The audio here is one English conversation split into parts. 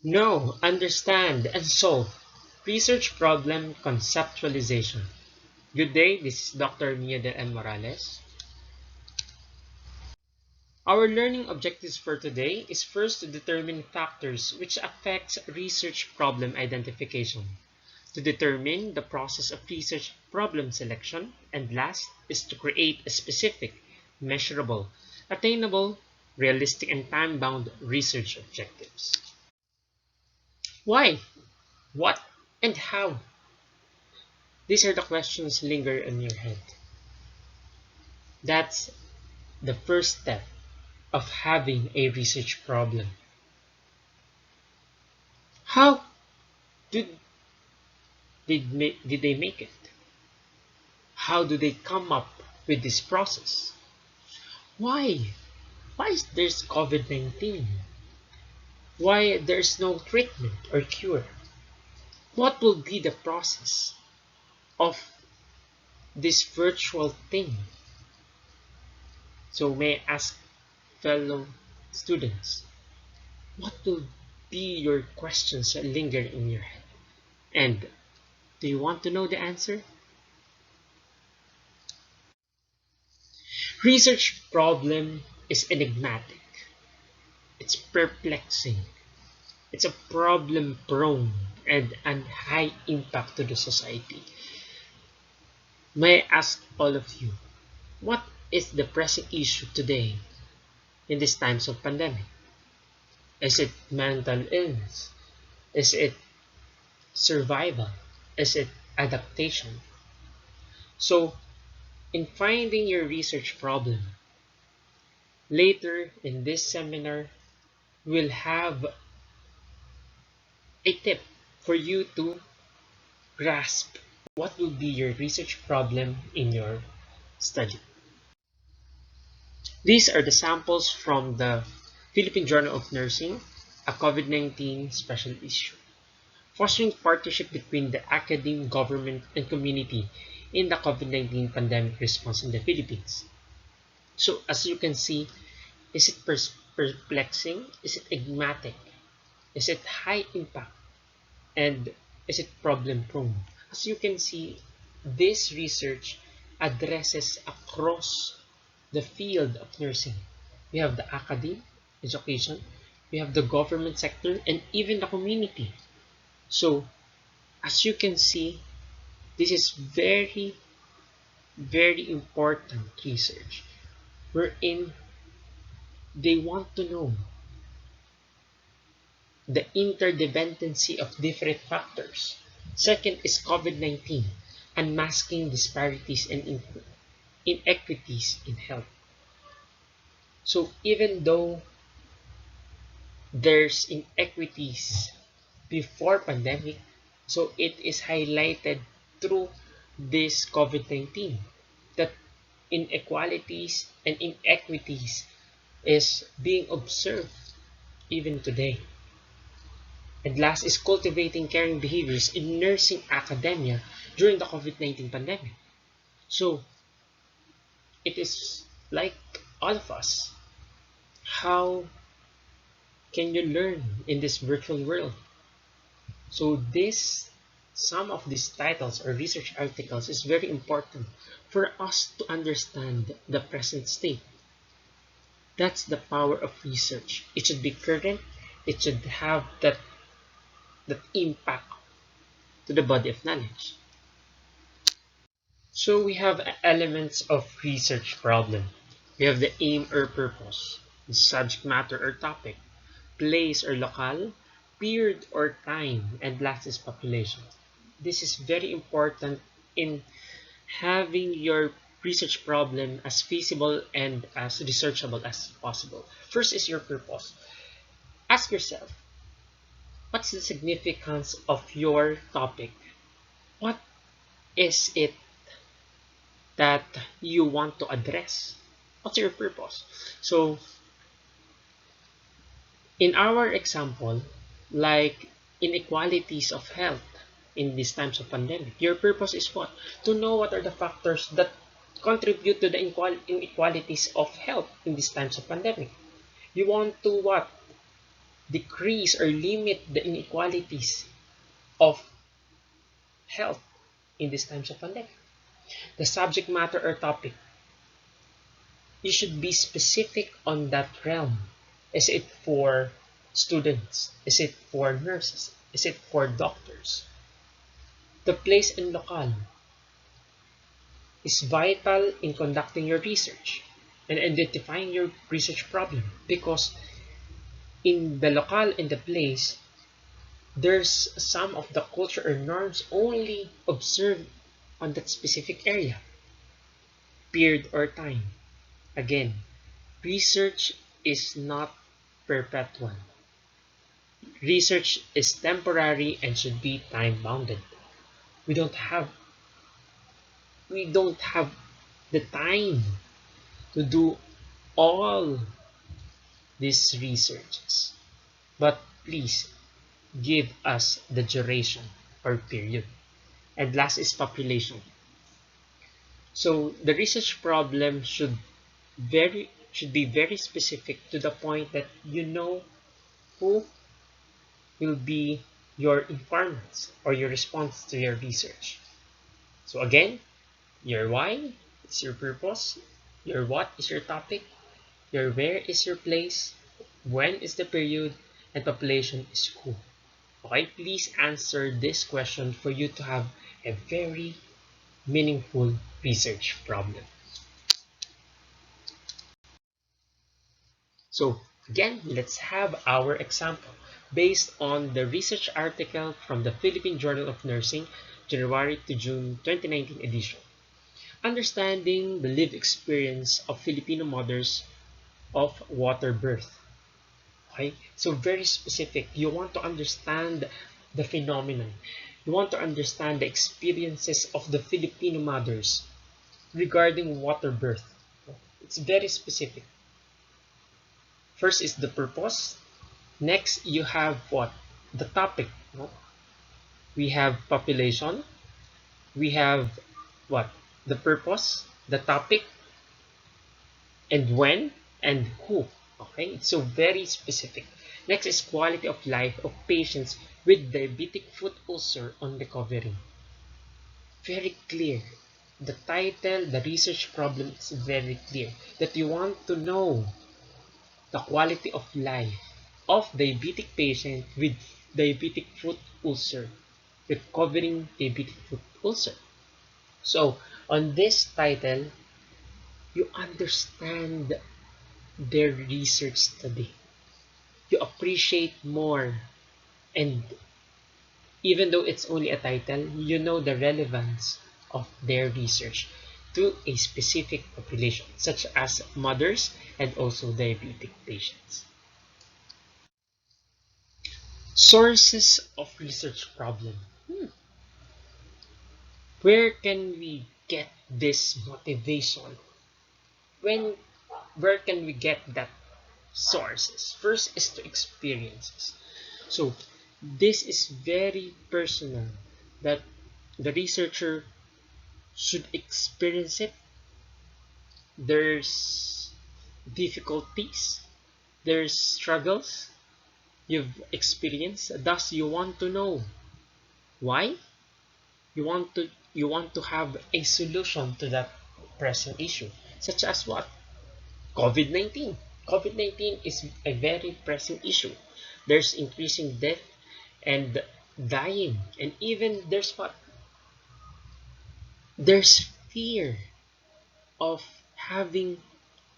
Know, understand, and solve. Research problem conceptualization. Good day, this is Dr. Mia de M. Morales. Our learning objectives for today is first to determine factors which affects research problem identification, to determine the process of research problem selection, and last is to create a specific, measurable, attainable, realistic, and time-bound research objectives. Why? What? And how? These are the questions linger in your head. That's the first step of having a research problem. How did, did they make it? How do they come up with this process? Why? Why is there's COVID-19? Why there's no treatment or cure? What will be the process of this virtual thing? So may I ask fellow students, what will be your questions that linger in your head? And do you want to know the answer? Research problem is enigmatic. It's perplexing. It's a problem prone and an high impact to the society. May I ask all of you, what is the pressing issue today in these times of pandemic? Is it mental illness? Is it survival? Is it adaptation? So, in finding your research problem, later in this seminar, we'll have a tip for you to grasp what will be your research problem in your study. These are the samples from the Philippine Journal of Nursing, a COVID-19 special issue. Fostering partnership between the academe, government, and community in the COVID-19 pandemic response in the Philippines. So as you can see, is it perplexing? Is it enigmatic? Is it high impact? And is it problem prone? As you can see, this research addresses across the field of nursing. We have the academy, education, we have the government sector, and even the community. So, as you can see, this is very, very important research wherein they want to know the interdependency of different factors. Second is COVID-19, unmasking disparities and inequities in health. So even though there's inequities before pandemic, so it is highlighted through this COVID-19 that inequalities and inequities is being observed even today. And last is cultivating caring behaviors in nursing academia during the COVID-19 pandemic. So it is like all of us. How can you learn in this virtual world? So some of these titles or research articles is very important for us to understand the present state. That's the power of research. It should be current. It should have that impact to the body of knowledge. So we have elements of research problem. We have the aim or purpose, the subject matter or topic, place or locale, period or time, and last is population. This is very important in having your research problem as feasible and as researchable as possible. First is your purpose. Ask yourself, what's the significance of your topic? What is it that you want to address? What's your purpose? So in our example, like inequalities of health in these times of pandemic, your purpose is what? To know what are the factors that contribute to the inequalities of health in these times of pandemic. You want to what? decrease or limit the inequalities of health in these times of pandemic. The subject matter or topic, you should be specific on that realm. Is it for students? Is it for nurses? Is it for doctors? The place and locale is vital in conducting your research and identifying your research problem, because in the locale and the place, there's some of the culture or norms only observed on that specific area, period, or time. Again, research is not perpetual. Research is temporary and should be time bounded. We don't have we don't have the time to do all these researches. But please give us the duration or period. And last is population. So the research problem should be very specific to the point that you know who will be your informants or your response to your research. So again, your why is your purpose, your what is your topic, your where is your place, when is the period, and population is who. Okay, please answer this question for you to have a very meaningful research problem. So again, let's have our example based on the research article from the Philippine Journal of Nursing, January to June 2019 edition. Understanding the lived experience of Filipino mothers of water birth. Okay? So very specific. You want to understand the phenomenon. You want to understand the experiences of the Filipino mothers regarding water birth. It's very specific. First is the purpose. Next, you have what? The topic. No? We have population. We have what? The purpose, the topic, and when, and who. Okay, it's so very specific. Next is quality of life of patients with diabetic foot ulcer on recovery. Very clear. The title, the research problem is very clear that you want to know the quality of life of diabetic patient with diabetic foot ulcer, recovering diabetic foot ulcer. So on this title, you understand their research study. You appreciate more, and even though it's only a title, you know the relevance of their research to a specific population, such as mothers and also diabetic patients. Sources of research problem. Where can we get this motivation? Where can we get that sources? First is to experiences. So this is very personal that the researcher should experience it. There's difficulties, there's struggles you've experienced, thus you want to know why. You want to have a solution to that present issue, such as what? COVID-19. COVID-19 is a very pressing issue. There's increasing death and dying, and even there's what? There's fear of having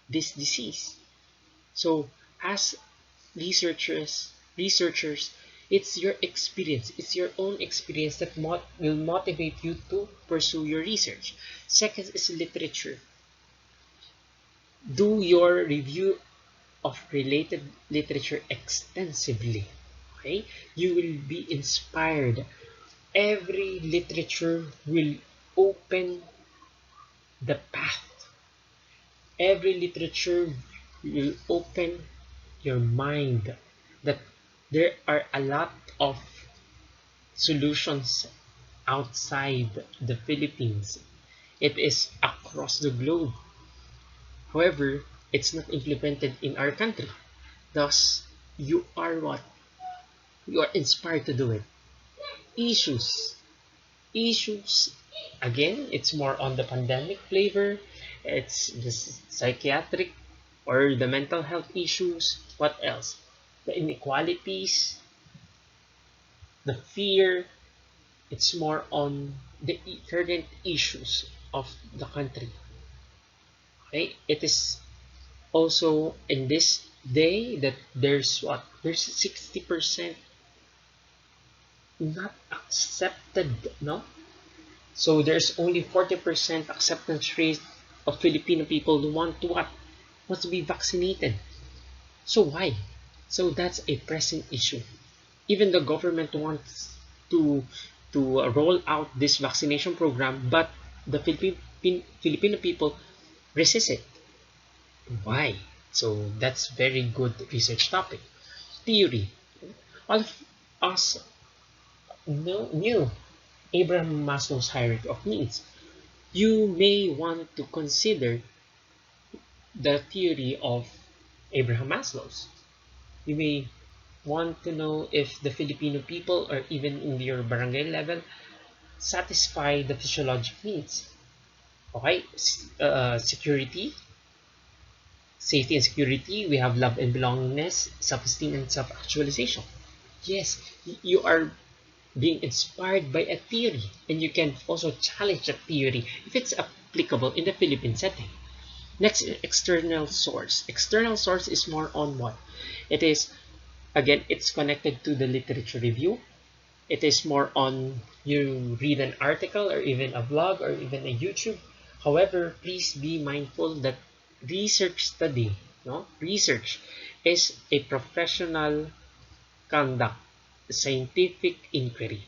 this disease. So as researchers, it's your experience, it's your own experience that will motivate you to pursue your research. Second is literature. Do your review of related literature extensively. Okay, you will be inspired. Every literature will open the path. Every literature will open your mind that there are a lot of solutions outside the Philippines. It is across the globe. However, it's not implemented in our country. Thus, you are what? You are inspired to do it. Issues. Issues. Again, it's more on the pandemic flavor. It's the psychiatric or the mental health issues. What else? The inequalities, the fear. It's more on the current issues of the country. Okay? It is also in this day that there's what? There's 60% not accepted, no? So there's only 40% acceptance rate of Filipino people who want to what? Want to be vaccinated. So why? So that's a pressing issue. Even the government wants to roll out this vaccination program, but the Filipino people resist it. Why? So that's very good research topic. Theory. All of us knew Abraham Maslow's hierarchy of needs. You may want to consider the theory of Abraham Maslow's. You may want to know if the Filipino people or even in your barangay level satisfy the physiologic needs. Okay, security, safety and security. We have love and belongingness, self-esteem and self-actualization. Yes, you are being inspired by a theory, and you can also challenge that theory if it's applicable in the Philippine setting. Next, external source. External source is more on what? It is, again, it's connected to the literature review. It is more on you read an article or even a blog or even a YouTube. However, please be mindful that research study, no? Research is a professional conduct, scientific inquiry.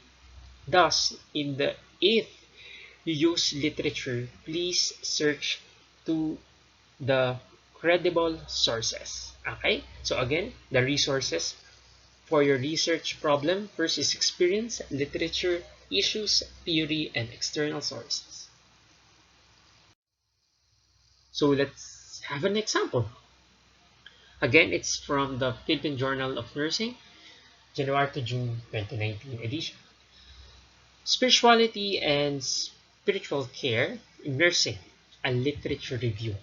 Thus, if you use literature, please search to the credible sources. Okay? So again, the resources for your research problem. First is experience, literature, issues, theory, and external sources. So let's have an example. Again, it's from the Philippine Journal of Nursing, January to June 2019 edition. Spirituality and spiritual care in nursing, a literature review.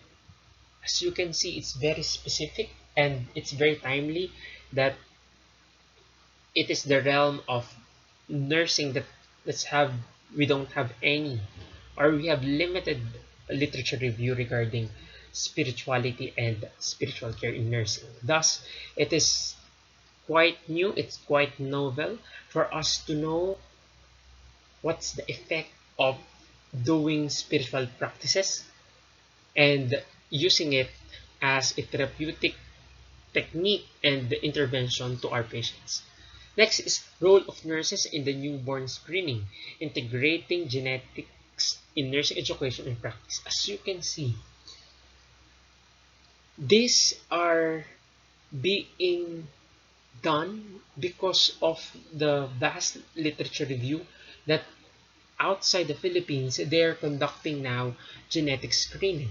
As you can see, it's very specific and it's very timely that it is the realm of nursing that we don't have any, or we have limited literature review regarding spirituality and spiritual care in nursing. Thus, it is quite new, it's quite novel for us to know what's the effect of doing spiritual practices and using it as a therapeutic technique and intervention to our patients. Next is role of nurses in the newborn screening, integrating genetics in nursing education and practice. As you can see, these are being done because of the vast literature review that outside the Philippines, they're conducting now genetic screening.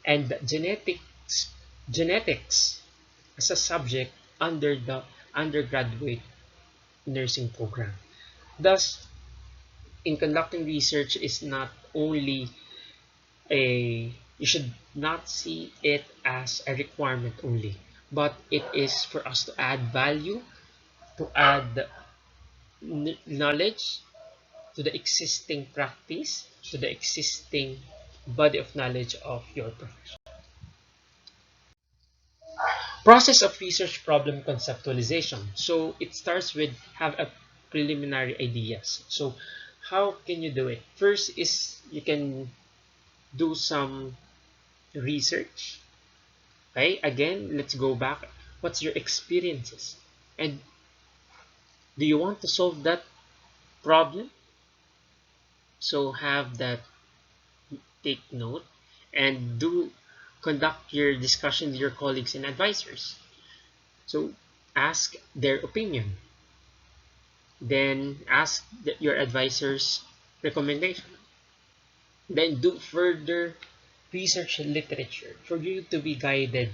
And genetics as a subject under the undergraduate nursing program. Thus, in conducting research is not only you should not see it as a requirement only, but it is for us to add value, to add knowledge to the existing practice, to the existing body of knowledge of your profession. Process of research problem conceptualization. So it starts with have a preliminary ideas. So how can you do it? First is you can do some research. Okay, again, let's go back. What's your experiences? And do you want to solve that problem? So have that, take note and do conduct your discussion with your colleagues and advisors. So ask their opinion. Then ask your advisor's recommendation. Then do further research literature for you to be guided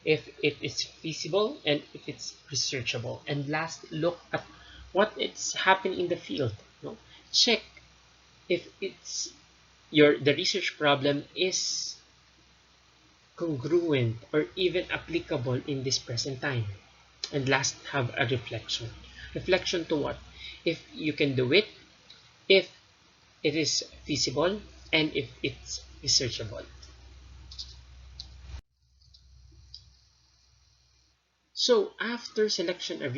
if it is feasible, and if it's researchable. And last, look at what it's happening in the field. Check if it's the research problem is congruent or even applicable in this present time. And last, have a reflection. Reflection to what? If you can do it, if it is feasible, and if it's researchable. So after selection of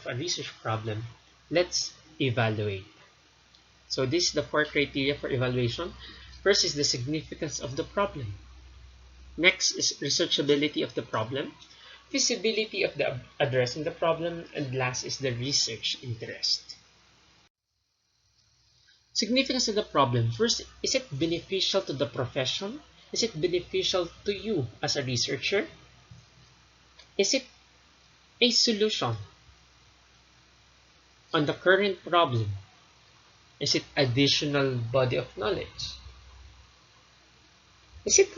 a research problem, let's evaluate. So this is the four criteria for evaluation. First is the significance of the problem. Next is researchability of the problem, feasibility of the addressing the problem, and last is the research interest. Significance of the problem. First, is it beneficial to the profession? Is it beneficial to you as a researcher? Is it a solution on the current problem? Is it additional body of knowledge? Is it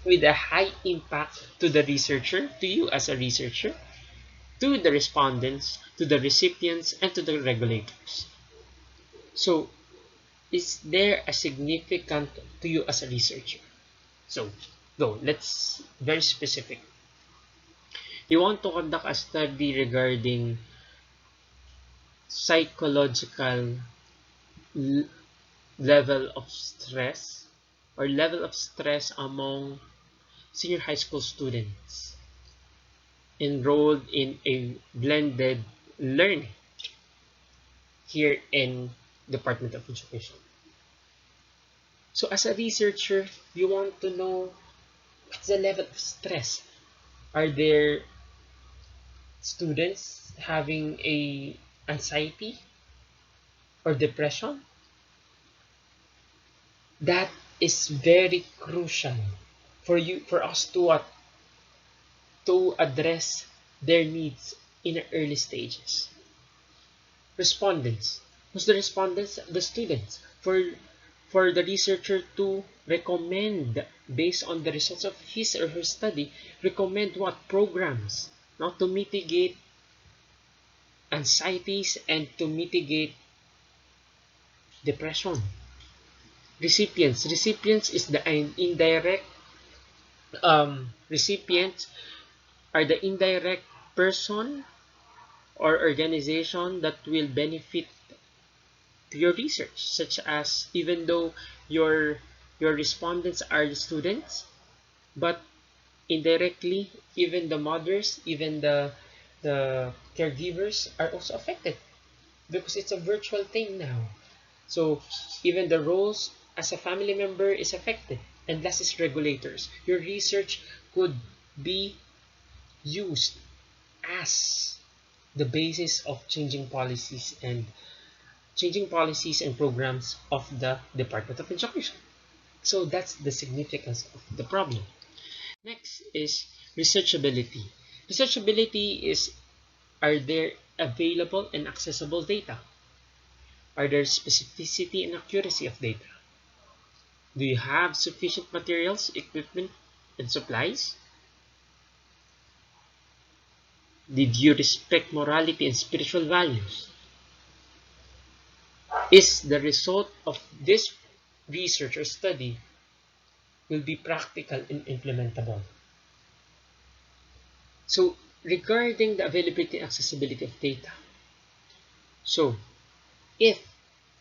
with a high impact to the researcher, to you as a researcher, to the respondents, to the recipients, and to the regulators? So, is there a significant to you as a researcher? So, go. Let's very specific. You want to conduct a study regarding psychological level of stress or level of stress among senior high school students enrolled in a blended learning here in Department of Education. So as a researcher, you want to know what's the level of stress. Are there students having a anxiety or depression? That is very crucial for us to address their needs in the early stages. Respondents. Who's the respondents? The students. For the researcher to recommend, based on the results of his or her study, recommend what programs, not to mitigate anxieties and to mitigate depression. Recipients is the indirect recipients are the indirect person or organization that will benefit to your research, such as, even though your respondents are the students, but indirectly even the mothers, even the caregivers are also affected because it's a virtual thing now. So even the roles as a family member is affected. And last is regulators. Your research could be used as the basis of changing policies and programs of the Department of Education. So that's the significance of the problem. Next is researchability. Researchability is, are there available and accessible data? Are there specificity and accuracy of data? Do you have sufficient materials, equipment, and supplies? Did you respect morality and spiritual values? Is the result of this research or study will be practical and implementable? So regarding the availability and accessibility of data, so if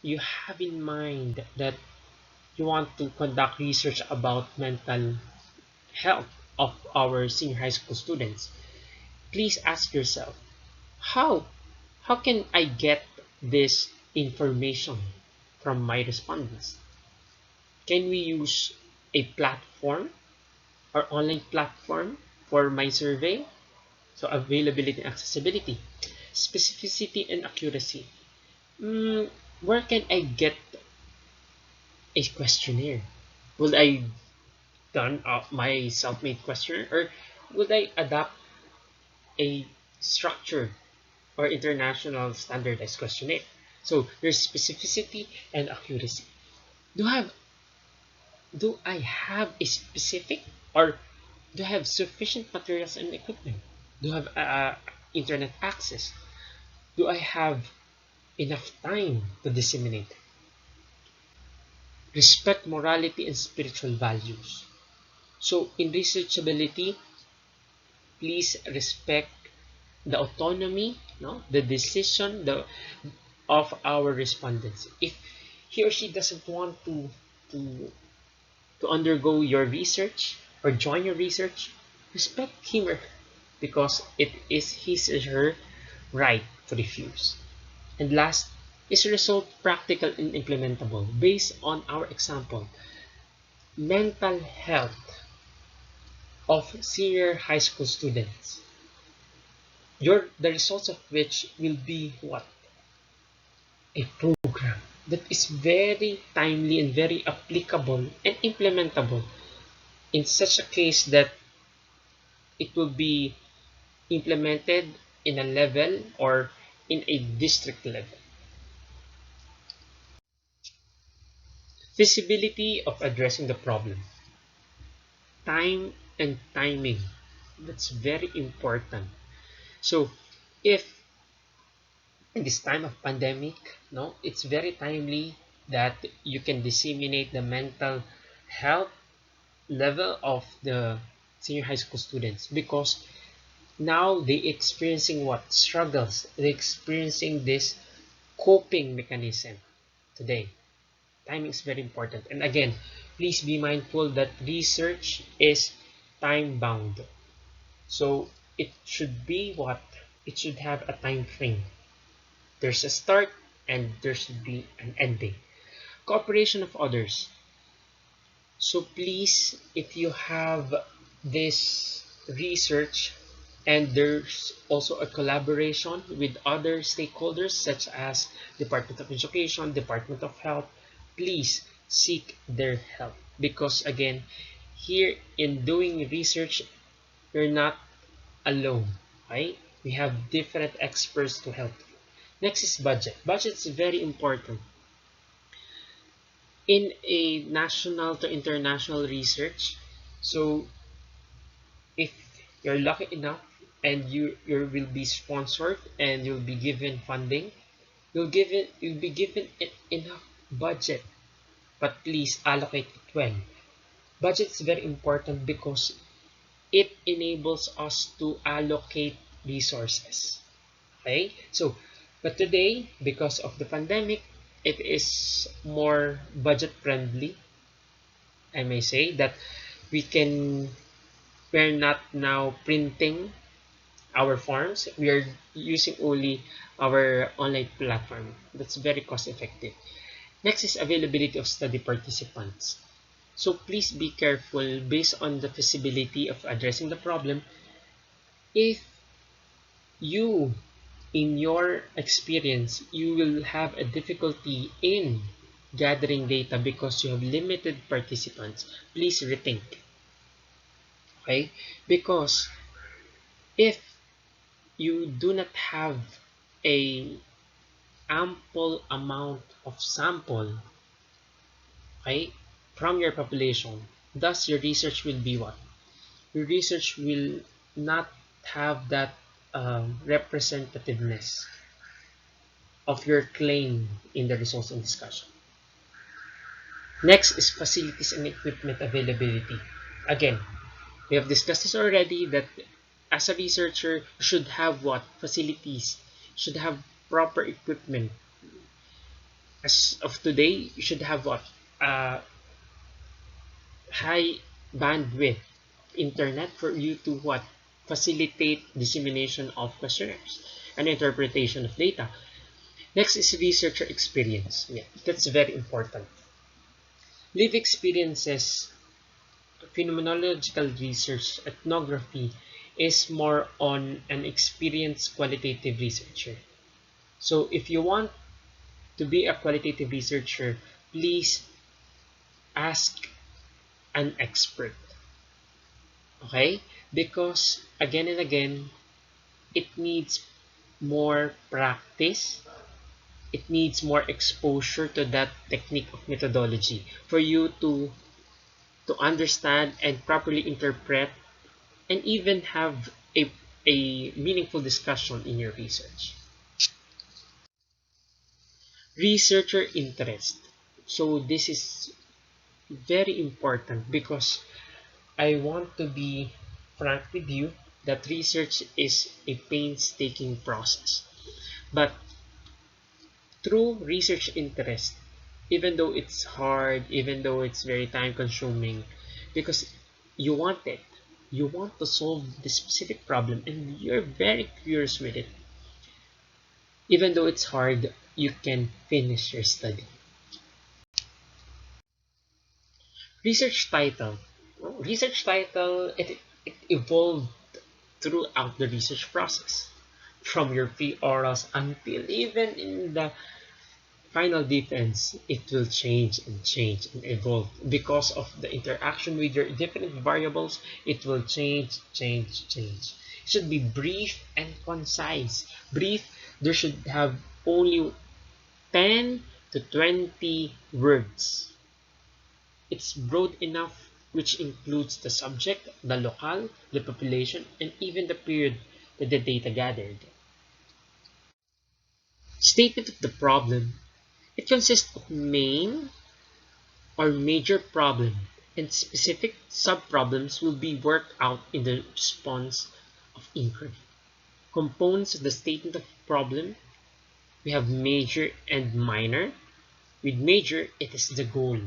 you have in mind that you want to conduct research about mental health of our senior high school students, please ask yourself, how how can I get this information from my respondents? Can we use a platform or online platform for my survey? So availability and accessibility, specificity and accuracy. Where can I get a questionnaire? Will I done my self-made questionnaire, or would I adopt a structured or international standardized questionnaire? So there's specificity and accuracy. Do I have a specific or Do I have sufficient materials and equipment? Do I have internet access? Do I have enough time to disseminate? Respect morality and spiritual values. So in researchability, please respect the autonomy, no, the decision, of our respondents. If he or she doesn't want to to undergo your research or join your research, respect him or her, because it is his or her right to refuse. And last, is result practical and implementable based on our example? Mental health of senior high school students. The results of which will be what? A program that is very timely and very applicable and implementable in such a case that it will be implemented in a level or in a district level. Feasibility of addressing the problem. Time and timing. That's very important. So if in this time of pandemic, no, it's very timely that you can disseminate the mental health level of the senior high school students, because now they experiencing what struggles, they experiencing this coping mechanism today. Timing is very important, and again, please be mindful that research is time bound. So it should be what, it should have a time frame. There's a start and there should be an ending. Cooperation of others. So please, if you have this research and there's also a collaboration with other stakeholders such as Department of Education, Department of Health, please seek their help, because again, here in doing research, you're not alone, right? We have different experts to help you. Next is budget. Budget is very important. In a national to international research, so if you're lucky enough and you will be sponsored and you'll be given funding, you'll be given enough budget, but please allocate it well. Budget is very important because it enables us to allocate resources. Okay, so but today, because of the pandemic, it is more budget friendly. I may say that we can we're not now printing our forms, we are using only our online platform. That's very cost effective. Next is availability of study participants. So please be careful based on the feasibility of addressing the problem. If you, in your experience, you will have a difficulty in gathering data because you have limited participants, please rethink. Okay, because if you do not have a ample amount of sample, okay, from your population, thus your research will be what? Your research will not have that representativeness of your claim in the results and discussion. Next is facilities and equipment availability. Again, we have discussed this already, that as a researcher, you should have what? Facilities. You should have proper equipment. As of today, you should have what? High bandwidth internet for you to what? Facilitate dissemination of questionnaires and interpretation of data. Next is researcher experience. Yeah, that's very important. Live experiences, phenomenological research, ethnography is more on an experienced qualitative researcher. So if you want to be a qualitative researcher, please ask an expert. Okay? Because again and again, it needs more practice. It needs more exposure to that technique of methodology for you to understand and properly interpret and even have a meaningful discussion in your research. Researcher interest. So this is very important because I want to be frank with you that research is a painstaking process. But through research interest, even though it's hard, even though it's very time consuming, because you want it, you want to solve the specific problem and you're very curious with it, even though it's hard, you can finish your study. Research title. Research title, it evolved throughout the research process, from your pre-orals until even in the final defense. It will change and change and evolve because of the interaction with your different variables. It will change. It should be brief and concise. Brief, there should have only 10 to 20 words. It's broad enough, which includes the subject, the locale, the population, and even the period that the data gathered. Statement of the problem. It consists of main or major problem, and specific subproblems will be worked out in the response of inquiry. Components of the statement of problem. We have major and minor. With major, it is the goal,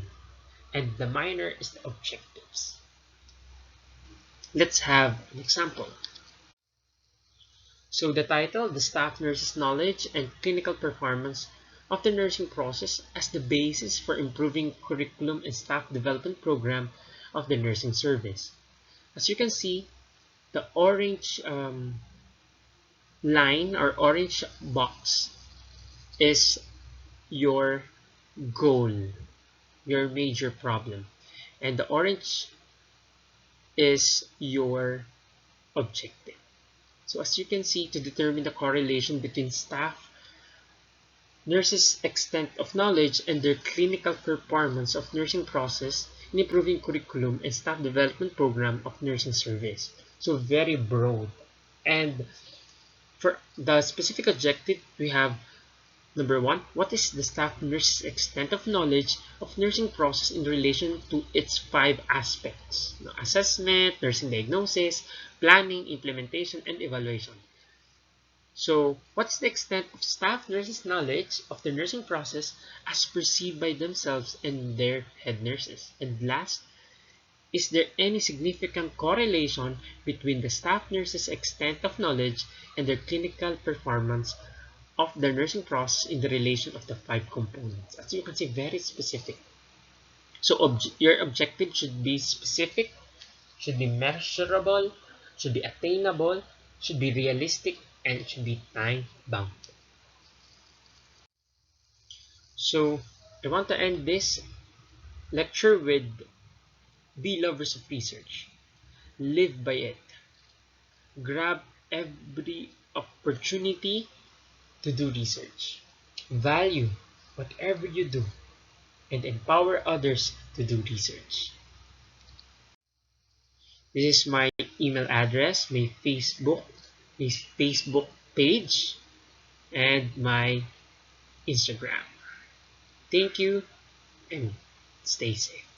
and the minor is the objectives. Let's have an example. So the title, the staff nurse's knowledge and clinical performance of the nursing process as the basis for improving curriculum and staff development program of the nursing service. As you can see, the orange line or orange box is your goal, your major problem, and the orange is your objective. So as you can see, to determine the correlation between staff nurses' extent of knowledge and their clinical performance of nursing process in improving curriculum and staff development program of nursing service. So very broad. And for the specific objective, we have number one, what is the staff nurse's extent of knowledge of nursing process in relation to its 5 aspects? Assessment, nursing diagnosis, planning, implementation, and evaluation. So, what's the extent of staff nurses' knowledge of the nursing process as perceived by themselves and their head nurses? And last, is there any significant correlation between the staff nurses' extent of knowledge and their clinical performance of the nursing process in the relation of the 5 components? As you can see, very specific. So, your objective should be specific, should be measurable, should be attainable, should be realistic, and it should be time bound. So I want to end this lecture with be lovers of research. Live by it. Grab every opportunity to do research. Value whatever you do and empower others to do research. This is my email address, my Facebook page, and my Instagram. Thank you and stay safe.